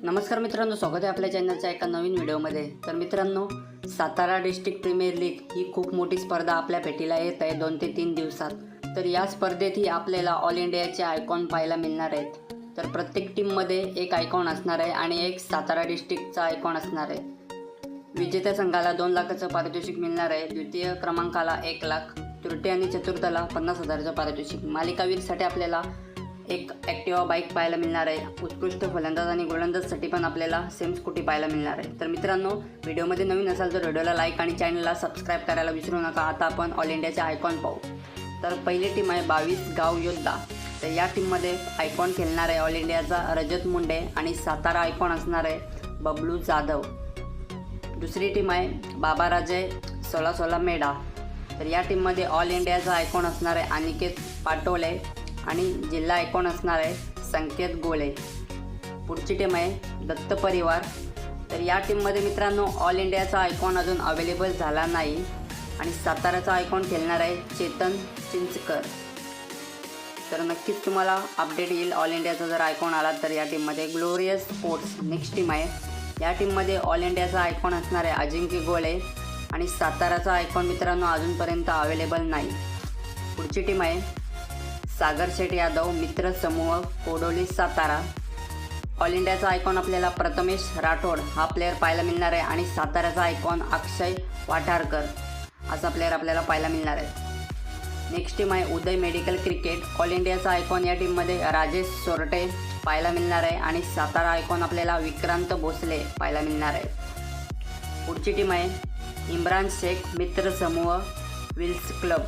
नमस्कार मित्रांनो, स्वागत आहे आपल्या चॅनलच्या एका नवीन व्हिडिओमध्ये। तर मित्रांनो, सातारा डिस्ट्रिक्ट प्रीमियर लीग ही खूप मोठी स्पर्धा आपल्या भेटीला येत आहे 2 ते 3 दिवसात। तर या स्पर्धेतही आपल्याला ऑल इंडियाचे आयकॉन पाहायला मिळणार आहेत। तर प्रत्येक टीममध्ये एक आयकॉन असणार आहे आणि एक सातारा डिस्ट्रिक्टचा आयकॉन असणार आहे। विजेत्या संघाला 2 लाखाचं पारितोषिक मिळणार आहे, द्वितीय क्रमांकाला 1 लाख, तृतीय आणि चतुर्थाला 50,000चं पारितोषिक। मालिकावीरसाठी आपल्याला एक ॲक्टिवा बाईक पाहायला मिळणार आहे। उत्कृष्ट फलंदाज आणि गोलंदाजसाठी पण आपल्याला सेम स्कूटी पाहायला मिळणार आहे। तर मित्रांनो, व्हिडिओमध्ये नवीन असाल तर व्हिडिओला लाईक आणि चॅनलला सबस्क्राईब करायला विसरू नका। आता आपण ऑल इंडियाचे आयकॉन पाहू। तर पहिली टीम आहे 22 गाव योद्धा। तर या टीममध्ये आयकॉन खेळणार आहे ऑल इंडियाचा रजत मुंडे आणि सातारा आयकॉन असणार आहे बबलू जाधव। दुसरी टीम आहे बाबाराजे 16 मेढा। तर या टीममध्ये ऑल इंडियाचा आयकॉन असणार आहे अनिकेत पाटोले आणि जिल्हा आयकॉन असणार आहे संकेत गोळे। पुढची टीम आहे दत्त परिवार। तर या टीममध्ये मित्रांनो ऑल इंडियाचा आयकॉन अजून अवेलेबल झाला नाही आणि साताराचा आयकॉन खेळणार आहे चेतन चिंचकर। तर नक्कीच तुम्हाला अपडेट येईल ऑल इंडियाचा जर आयकॉन आला तर। या टीममध्ये ग्लोरियस स्पोर्ट्स नेक्स्ट टीम आहे। या टीममध्ये ऑल इंडियाचा आयकॉन असणार आहे अजिंक्य गोळे आणि साताराचा आयकॉन मित्रांनो अजूनपर्यंत अवेलेबल नाही। पुढची टीम आहे सागर शेठ यादव मित्र समूह कोडोली सातारा। ऑल इंडियाचा आयकॉन आपल्याला प्रथमेश राठोड हा प्लेअर पाहायला मिळणार आहे आणि साताराचा आयकॉन अक्षय वाठारकर असा प्लेअर आपल्याला पाहायला मिळणार आहे। नेक्स्ट टीम आहे उदय मेडिकल क्रिकेट। ऑल इंडियाचा आयकॉन या टीममध्ये राजेश सोरटे पाहायला मिळणार आहे आणि सातारा आयकॉन आपल्याला विक्रांत भोसले पाहायला मिळणार आहे। पुढची टीम आहे इम्रान शेख मित्र समूह विल्स क्लब।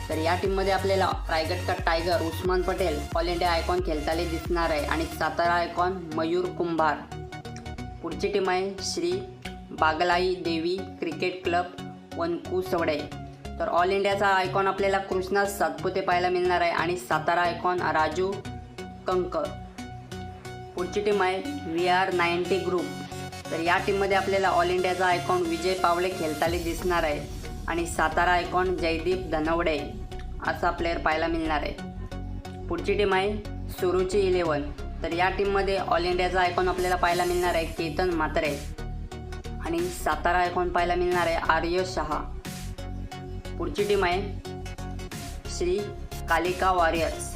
तर या टीममध्ये आपल्याला रायगड का tiger Usman Patel all India icon खेळताना दिसणार आहे आणि सातारा आयकॉन मयूर कुंभार। पुढची टीम आहे श्री बागलाई देवी क्रिकेट क्लब वनकुसवडे। तर ऑल इंडियाचा आयकॉन आपल्याला कृष्णा सातपुते पाहायला मिळणार आहे आणि सातारा आयकॉन राजू कंक। पुढची टीम आहे VR90 ग्रुप। तर या टीममध्ये आपल्याला ऑल इंडियाचा आयकॉन विजय पावले खेळताना दिसणार आहे आणि सातारा आयकॉन जयदीप धनवडे असा प्लेअर पाहायला मिळणार आहे। पुढची टीम आहे सुरुची 11। तर या टीममध्ये ऑल इंडियाचा आयकॉन आपल्याला पाहायला मिळणार आहे केतन म्हात्रे आणि सातारा आयकॉन पाहायला मिळणार आहे आर्य शहा। पुढची टीम आहे श्री कालिका वॉरियर्स।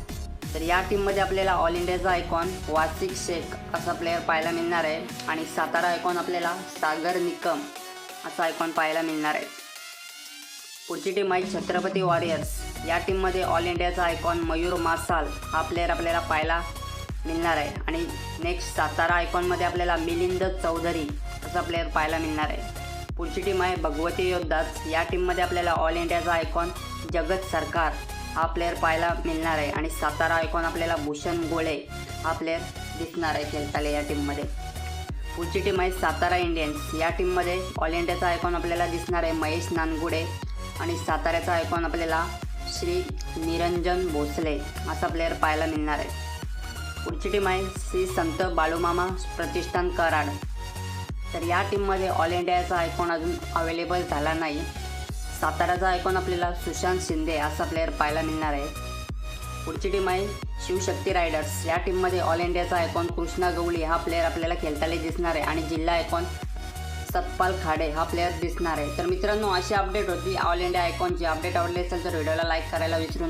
तर या टीममध्ये आपल्याला ऑल इंडियाचा आयकॉन वासिक शेख असा प्लेअर पाहायला मिळणार आहे आणि सातारा आयकॉन आपल्याला सागर निकम असा आयकॉन पाहायला मिळणार आहे। पुढची टीम आहे छत्रपती वॉरियर्स। या टीममध्ये ऑल इंडियाचा आयकॉन मयूर मासाल हा प्लेअर आपल्याला पाहायला मिळणार आहे आणि नेक्स्ट सातारा आयकॉनमध्ये आपल्याला मिलिंद चौधरी असा प्लेअर पाहायला मिळणार आहे। पुढची टीम आहे भगवती योद्धाच। या टीममध्ये आपल्याला ऑल इंडियाचा आयकॉन जगत सरकार हा प्लेअर पाहायला मिळणार आहे आणि सातारा आयकॉन आपल्याला भूषण गोळे हा प्लेअर दिसणार आहे खेळताना या टीममध्ये। पुढची टीम आहे सातारा इंडियन्स। या टीममध्ये ऑल इंडियाचा आयकॉन आपल्याला दिसणार आहे महेश नानगुडे आणि साताऱ्याचा आयकॉन आपल्याला श्री निरंजन भोसले असा प्लेअर पाहायला मिळणार आहे। पुढची टीम आहे श्री संत बाळूमामा प्रतिष्ठान कराड। तर या टीममध्ये ऑल इंडियाचा आयकॉन अजून अवेलेबल झाला नाही। साताराचा आयकॉन आपल्याला सुशांत शिंदे असा प्लेअर पाहायला मिळणार आहे। पुढची टीम आहे शिवशक्ती रायडर्स। या टीममध्ये ऑल इंडियाचा आयकॉन कृष्णा गवळी हा प्लेअर आपल्याला खेळताना दिसणार आहे आणि जिल्हा आयकॉन सतपाल खाडे हा प्लेअर दिसणार आहे। तर मित्रांनो, अशी अपडेट होती ऑल इंडिया आयकॉनची। अपडेट आवडली असेल तर व्हिडिओला लाईक करायला विसरू नका।